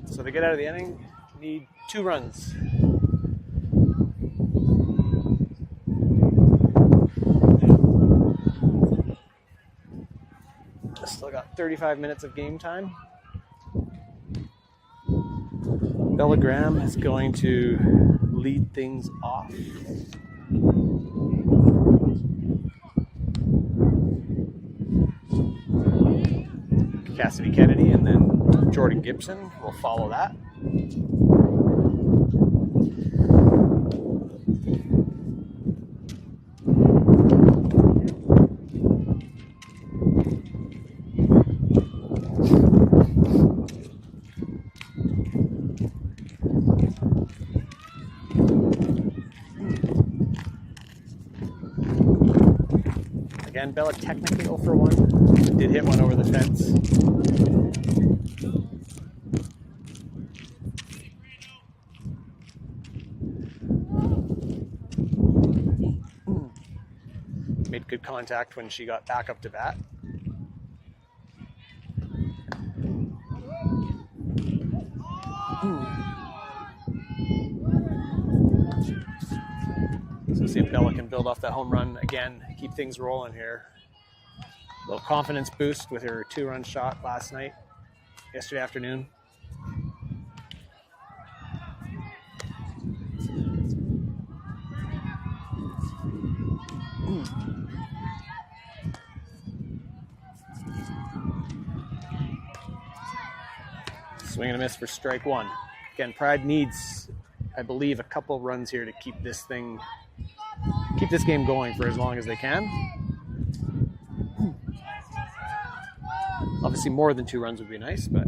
So to get out of the inning, need 2 runs. Still got 35 minutes of game time. Bella Graham is going to lead things off. Cassidy Kennedy and then Jordan Gibson will follow that. Again, Bella technically 0 for 1. Did hit one over the fence. Made good contact when she got back up to bat. So see if Bella can build off that home run again, keep things rolling here. A little confidence boost with her 2-run shot yesterday afternoon. Swing and a miss for strike 1. Again, Pride needs, I believe, a couple runs here to keep this game going for as long as they can. Obviously, more than 2 runs would be nice, but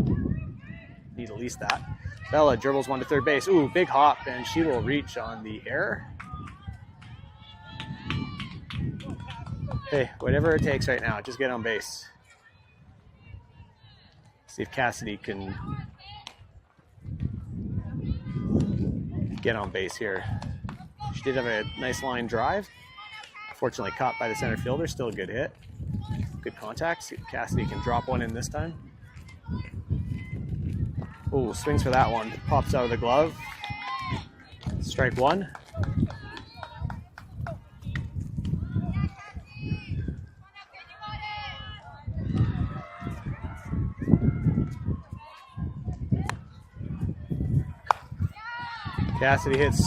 need at least that. Bella dribbles one to third base. Ooh, big hop, and she will reach on the error. Hey, whatever it takes right now, just get on base. See if Cassidy can get on base here. She did have a nice line drive. Fortunately caught by the center fielder. Still a good hit. Good contact. See if Cassidy can drop one in this time. Ooh, swings for that one. Pops out of the glove. Strike 1. Cassidy hits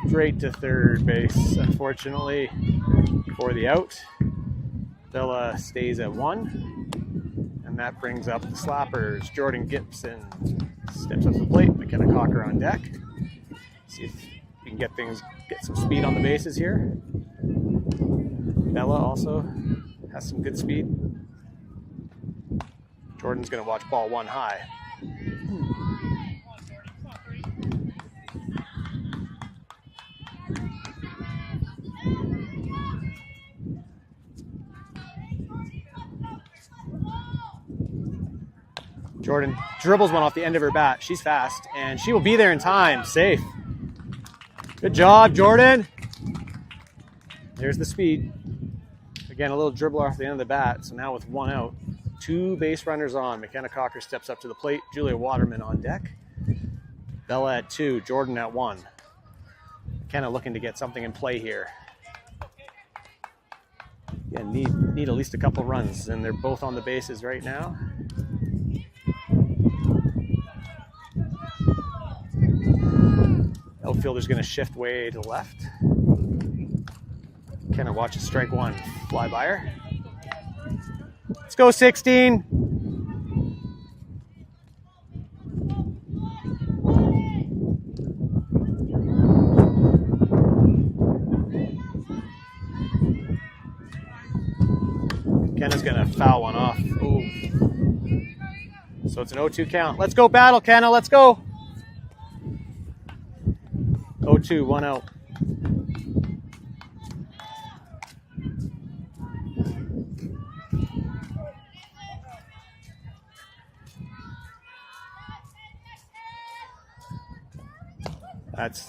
straight to third base, unfortunately, for the out. Bella stays at 1, and that brings up the slappers. Jordan Gibson steps up to the plate. McKenna Cocker on deck. See if we can get some speed on the bases here. Bella also has some good speed. Jordan's going to watch ball 1 high. Jordan dribbles one off the end of her bat. She's fast, and she will be there in time. Safe. Good job, Jordan. There's the speed. Again, a little dribble off the end of the bat. So now with 1 out, 2 base runners on. McKenna Cocker steps up to the plate. Julia Waterman on deck. Bella at 2. Jordan at 1. McKenna looking to get something in play here. Yeah, need at least a couple runs, and they're both on the bases right now. Outfielder's going to shift way to the left. Kenna watches strike 1 fly by her. Let's go 16. off. Ooh. So it's an 0-2 count. Let's go battle, Kenna. Let's go. 0-2, 1 out. That's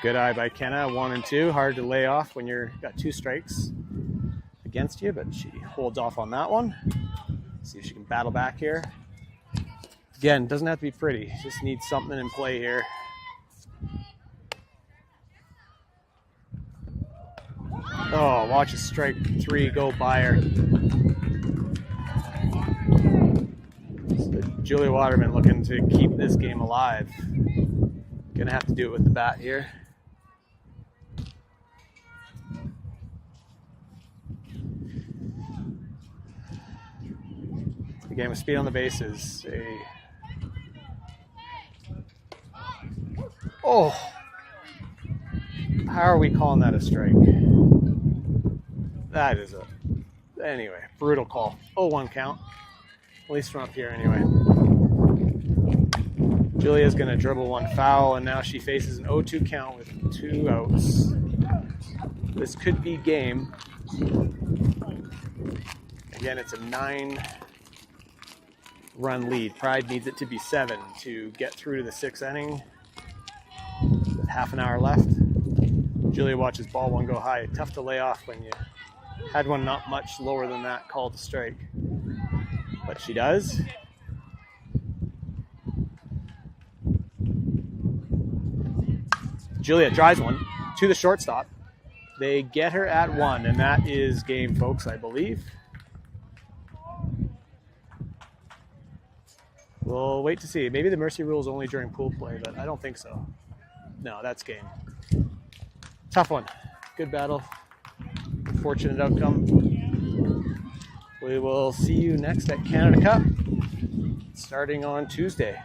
good eye by Kenna. 1 and 2. Hard to lay off when you're got 2 strikes against you, but she holds off on that one. See if she can battle back here. Again, doesn't have to be pretty. Just needs something in play here. Oh, watch a strike 3 go by her. So Julia Waterman looking to keep this game alive. Gonna have to do it with the bat here. The game with speed on the bases. Oh! How are we calling that a strike? That is anyway, brutal call. 0-1 count. At least from up here anyway. Julia's going to dribble 1 foul, and now she faces an 0-2 count with 2 outs. This could be game. Again, it's a 9-run lead. Pride needs it to be 7 to get through to the 6th inning. With half an hour left. Julia watches ball 1 go high. Tough to lay off when you had one not much lower than that called a strike. But she does. Julia drives one to the shortstop. They get her at 1, and that is game, folks, I believe. We'll wait to see. Maybe the mercy rule is only during pool play, but I don't think so. No, that's game. Tough one. Good battle. Fortunate outcome. We will see you next at Canada Cup, starting on Tuesday.